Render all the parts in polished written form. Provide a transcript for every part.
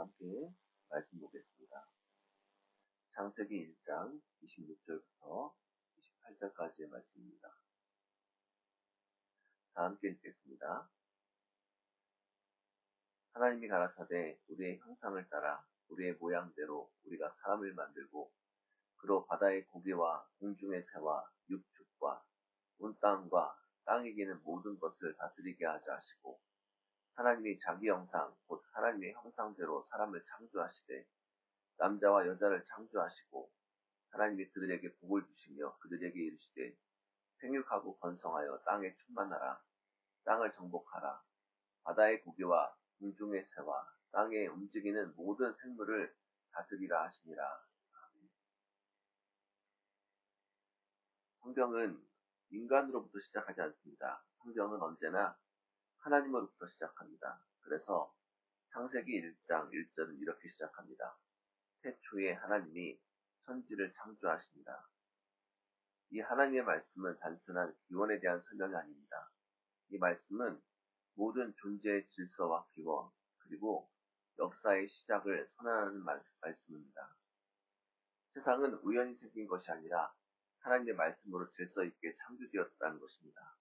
함께 말씀 보겠습니다. 창세기 1장 26절부터 28절까지의 말씀입니다. 다 함께 읽겠습니다. 하나님이 가라사대 우리의 형상을 따라 우리의 모양대로 우리가 사람을 만들고 그로 바다의 고기와 공중의 새와 육축과 온 땅과 땅에 기는 모든 것을 다스리게 하자 하시고 하나님이 자기 형상 곧 하나님의 형상대로 사람을 창조하시되 남자와 여자를 창조하시고 하나님이 그들에게 복을 주시며 그들에게 이르시되 생육하고 번성하여 땅에 충만하라 땅을 정복하라 바다의 고기와 공중의 새와 땅에 움직이는 모든 생물을 다스리라 하시니라. 성경은 인간으로부터 시작하지 않습니다. 성경은 언제나 하나님으로부터 시작합니다. 그래서 창세기 1장 1절은 이렇게 시작합니다. 태초에 하나님이 천지를 창조하십니다. 이 하나님의 말씀은 단순한 기원에 대한 설명이 아닙니다. 이 말씀은 모든 존재의 질서와 기원, 그리고 역사의 시작을 선언하는 말씀입니다. 세상은 우연히 생긴 것이 아니라 하나님의 말씀으로 질서 있게 창조되었다는 것입니다.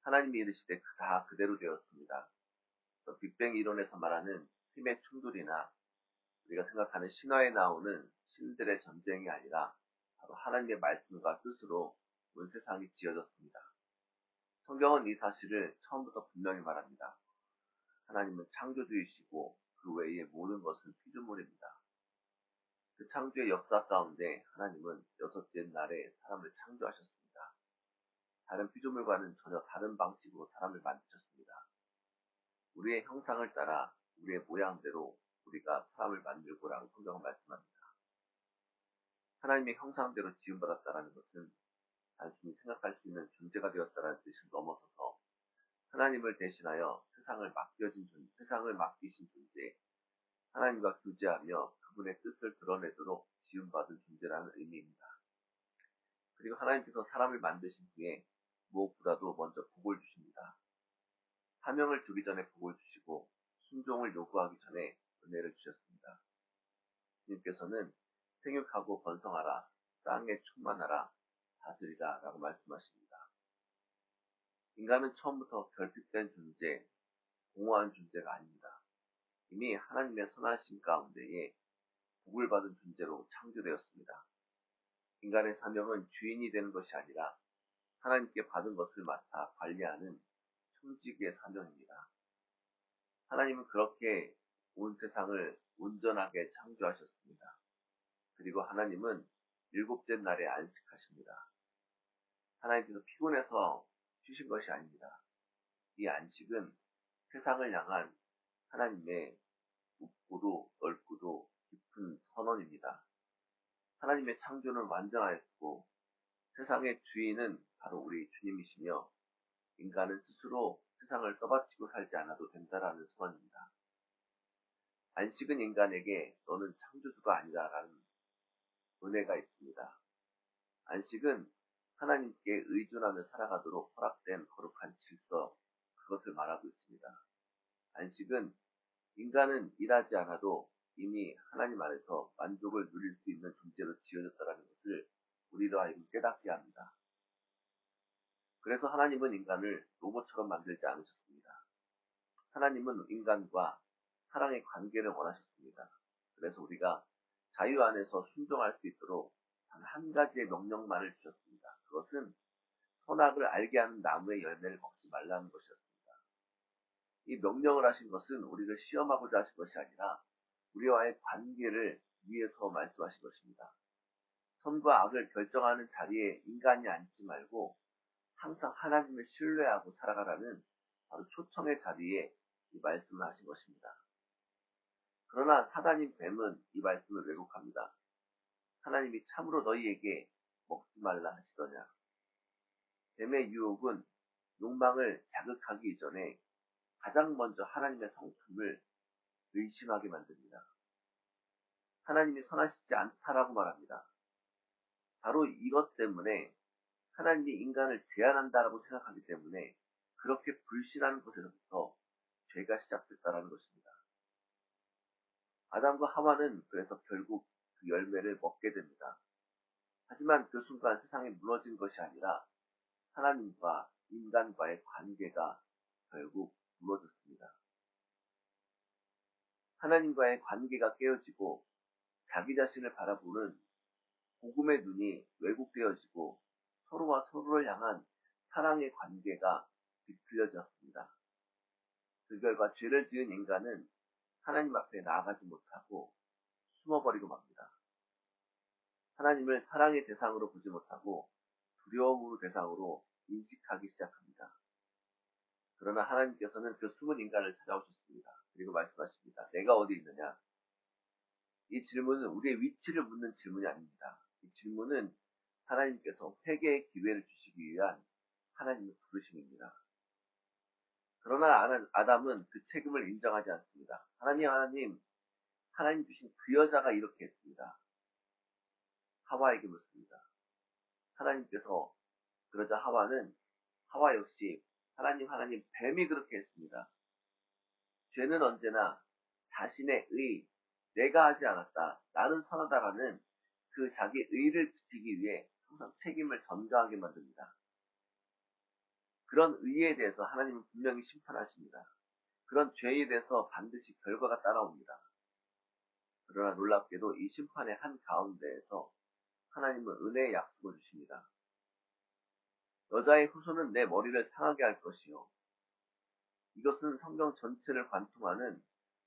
하나님이 이르시되 다 그대로 되었습니다. 빅뱅 이론에서 말하는 힘의 충돌이나 우리가 생각하는 신화에 나오는 신들의 전쟁이 아니라 바로 하나님의 말씀과 뜻으로 온 세상이 지어졌습니다. 성경은 이 사실을 처음부터 분명히 말합니다. 하나님은 창조주이시고 그 외의 모든 것은 피조물입니다. 그 창조의 역사 가운데 하나님은 여섯째 날에 사람을 창조하셨습니다. 다른 피조물과는 전혀 다른 방식으로 사람을 만드셨습니다. 우리의 형상을 따라 우리의 모양대로 우리가 사람을 만들고라고 성경은 말씀합니다. 하나님의 형상대로 지음받았다는 것은 단순히 생각할 수 있는 존재가 되었다는 뜻을 넘어서서 하나님을 대신하여 세상을 맡기신 존재, 하나님과 교제하며 그분의 뜻을 드러내도록 지음받은 존재라는 의미입니다. 그리고 하나님께서 사람을 만드신 후에 무엇보다도 먼저 복을 주십니다. 사명을 주기 전에 복을 주시고 순종을 요구하기 전에 은혜를 주셨습니다. 주님께서는 생육하고 번성하라, 땅에 충만하라, 다스리라 라고 말씀하십니다. 인간은 처음부터 결핍된 존재, 공허한 존재가 아닙니다. 이미 하나님의 선하심 가운데에 복을 받은 존재로 창조되었습니다. 인간의 사명은 주인이 되는 것이 아니라 하나님께 받은 것을 맡아 관리하는 청지기의 사명입니다. 하나님은 그렇게 온 세상을 온전하게 창조하셨습니다. 그리고 하나님은 일곱째 날에 안식하십니다. 하나님께서 피곤해서 쉬신 것이 아닙니다. 이 안식은 세상을 향한 하나님의 높고도 넓고도 깊은 선언입니다. 하나님의 창조는 완전하였고 세상의 주인은 바로 우리 주님이시며 인간은 스스로 세상을 떠받치고 살지 않아도 된다라는 소원입니다. 안식은 인간에게 너는 창조주가 아니다라는 은혜가 있습니다. 안식은 하나님께 의존하며 살아가도록 허락된 거룩한 질서, 그것을 말하고 있습니다. 안식은 인간은 일하지 않아도 이미 하나님 안에서 만족을 누릴 수 있는 존재로 지어졌다는 것을 우리로 하여금 깨닫게 합니다. 그래서 하나님은 인간을 로봇처럼 만들지 않으셨습니다. 하나님은 인간과 사랑의 관계를 원하셨습니다. 그래서 우리가 자유 안에서 순종할 수 있도록 단 한 가지의 명령만을 주셨습니다. 그것은 선악을 알게 하는 나무의 열매를 먹지 말라는 것이었습니다. 이 명령을 하신 것은 우리를 시험하고자 하신 것이 아니라 우리와의 관계를 위해서 말씀하신 것입니다. 선과 악을 결정하는 자리에 인간이 앉지 말고 항상 하나님을 신뢰하고 살아가라는 바로 초청의 자리에 이 말씀을 하신 것입니다. 그러나 사단인 뱀은 이 말씀을 왜곡합니다. 하나님이 참으로 너희에게 먹지 말라 하시더냐. 뱀의 유혹은 욕망을 자극하기 이전에 가장 먼저 하나님의 성품을 의심하게 만듭니다. 하나님이 선하시지 않다라고 말합니다. 바로 이것 때문에 하나님이 인간을 제한한다라고 생각하기 때문에 그렇게 불신하는 것에서부터 죄가 시작됐다라는 것입니다. 아담과 하와는 그래서 결국 그 열매를 먹게 됩니다. 하지만 그 순간 세상이 무너진 것이 아니라 하나님과 인간과의 관계가 결국 무너졌습니다. 하나님과의 관계가 깨어지고 자기 자신을 바라보는 복음의 눈이 왜곡되어지고 서로와 서로를 향한 사랑의 관계가 비틀려졌습니다. 그 결과 죄를 지은 인간은 하나님 앞에 나아가지 못하고 숨어버리고 맙니다. 하나님을 사랑의 대상으로 보지 못하고 두려움으로 대상으로 인식하기 시작합니다. 그러나 하나님께서는 그 숨은 인간을 찾아오셨습니다. 그리고 말씀하십니다. 내가 어디 있느냐? 이 질문은 우리의 위치를 묻는 질문이 아닙니다. 이 질문은 하나님께서 회개의 기회를 주시기 위한 하나님의 부르심입니다. 그러나 아담은 그 책임을 인정하지 않습니다. 하나님 주신 그 여자가 이렇게 했습니다. 하와에게 묻습니다. 하나님께서 그러자 하와 역시 하나님 뱀이 그렇게 했습니다. 죄는 언제나 자신의 내가 하지 않았다, 나는 선하다라는 그 자기 의를 지키기 위해 항상 책임을 전가하게 만듭니다. 그런 의에 대해서 하나님은 분명히 심판하십니다. 그런 죄에 대해서 반드시 결과가 따라옵니다. 그러나 놀랍게도 이 심판의 한 가운데에서 하나님은 은혜의 약속을 주십니다. 여자의 후손은 내 머리를 상하게 할 것이요. 이것은 성경 전체를 관통하는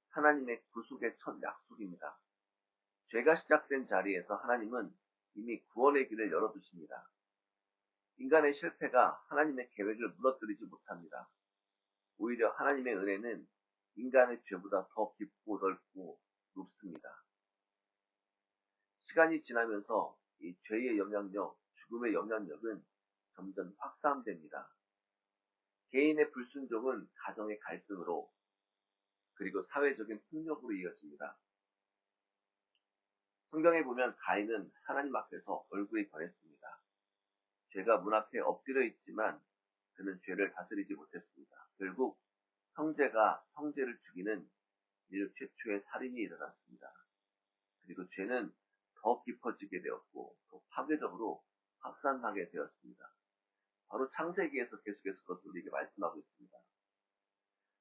하나님의 구속의 첫 약속입니다. 죄가 시작된 자리에서 하나님은 이미 구원의 길을 열어두십니다. 인간의 실패가 하나님의 계획을 무너뜨리지 못합니다. 오히려 하나님의 은혜는 인간의 죄보다 더 깊고 넓고 높습니다. 시간이 지나면서 이 죄의 영향력, 죽음의 영향력은 점점 확산됩니다. 개인의 불순종은 가정의 갈등으로 그리고 사회적인 폭력으로 이어집니다. 성경에 보면 가인은 하나님 앞에서 얼굴이 변했습니다. 죄가 문 앞에 엎드려 있지만 그는 죄를 다스리지 못했습니다. 결국 형제가 형제를 죽이는 인류 최초의 살인이 일어났습니다. 그리고 죄는 더 깊어지게 되었고 더 파괴적으로 확산하게 되었습니다. 바로 창세기에서 계속해서 그것을 우리에게 말씀하고 있습니다.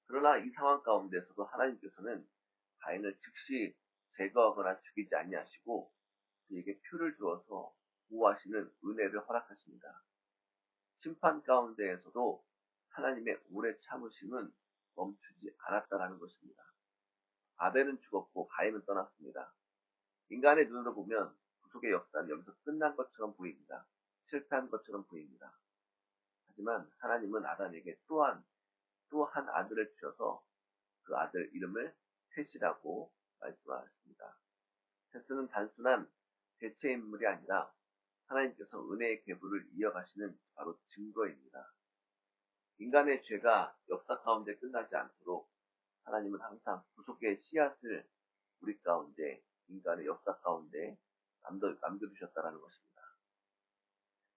그러나 이 상황 가운데서도 하나님께서는 가인을 즉시 제거하거나 죽이지 아니하시고 그에게 표를 주어서 보호하시는 은혜를 허락하십니다. 심판 가운데에서도 하나님의 오래 참으심은 멈추지 않았다라는 것입니다. 아벨은 죽었고 가인은 떠났습니다. 인간의 눈으로 보면 구속의 역사는 여기서 끝난 것처럼 보입니다. 실패한 것처럼 보입니다. 하지만 하나님은 아담에게 또 한 아들을 주셔서 그 아들 이름을 셋이라고 말씀하셨습니다. 셋은 단순한 대체 인물이 아니라 하나님께서 은혜의 계보를 이어가시는 바로 증거입니다. 인간의 죄가 역사 가운데 끝나지 않도록 하나님은 항상 구속의 씨앗을 우리 가운데, 인간의 역사 가운데 남겨두셨다는 것입니다.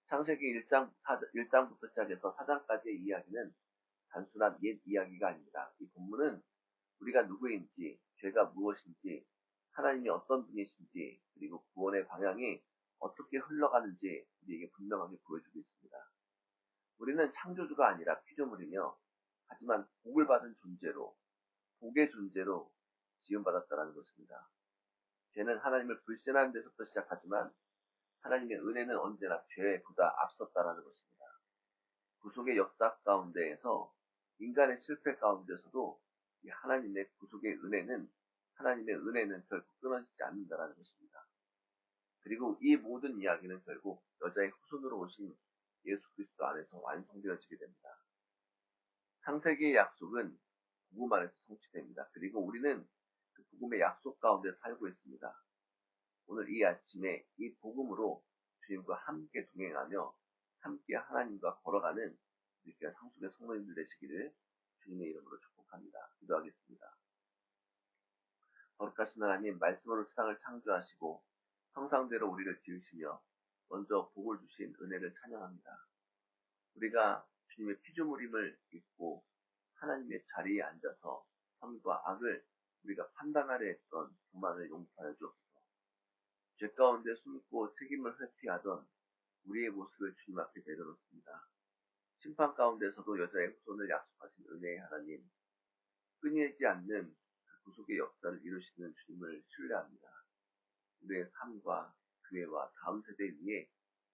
창세기 1장부터 시작해서 4장까지의 이야기는 단순한 옛 이야기가 아닙니다. 이 본문은 우리가 누구인지, 죄가 무엇인지, 하나님이 어떤 분이신지, 그리고 구원의 방향이 어떻게 흘러가는지 우리에게 분명하게 보여주고 있습니다. 우리는 창조주가 아니라 피조물이며, 하지만 복을 받은 존재로, 복의 존재로 지음받았다는 것입니다. 죄는 하나님을 불신하는 데서부터 시작하지만, 하나님의 은혜는 언제나 죄보다 앞섰다는 것입니다. 구속의 역사 가운데에서 인간의 실패 가운데서도 이 하나님의 은혜는 결국 끊어지지 않는다는 것입니다. 그리고 이 모든 이야기는 결국 여자의 후손으로 오신 예수 그리스도 안에서 완성되어지게 됩니다. 창세기의 약속은 복음 안에서 성취됩니다. 그리고 우리는 그 복음의 약속 가운데 살고 있습니다. 오늘 이 아침에 이 복음으로 주님과 함께 동행하며 함께 하나님과 걸어가는 우리 상속의 성도님들 되시기를 주님의 이름으로 축복합니다. 기도하겠습니다. 거룩하신 하나님, 말씀으로 세상을 창조하시고 형상대로 우리를 지으시며 먼저 복을 주신 은혜를 찬양합니다. 우리가 주님의 피조물임을 믿고 하나님의 자리에 앉아서 선과 악을 우리가 판단하려 했던 교만을 용서하여 주옵소서. 죄 가운데 숨고 책임을 회피하던 우리의 모습을 주님 앞에 내려놓습니다. 심판 가운데서도 여자의 후손을 약속하신 은혜의 하나님, 끊이지 않는 그 구속의 역사를 이루시는 주님을 신뢰합니다. 우리의 삶과 교회와 다음 세대 위에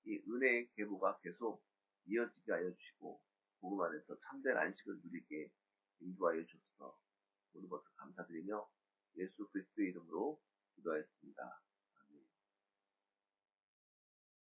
이 은혜의 계보가 계속 이어지게 하여 주시고 복음 안에서 참된 안식을 누리게 인도하여 주셔서 모든 것을 감사드리며 예수 그리스도의 이름으로 기도하였습니다.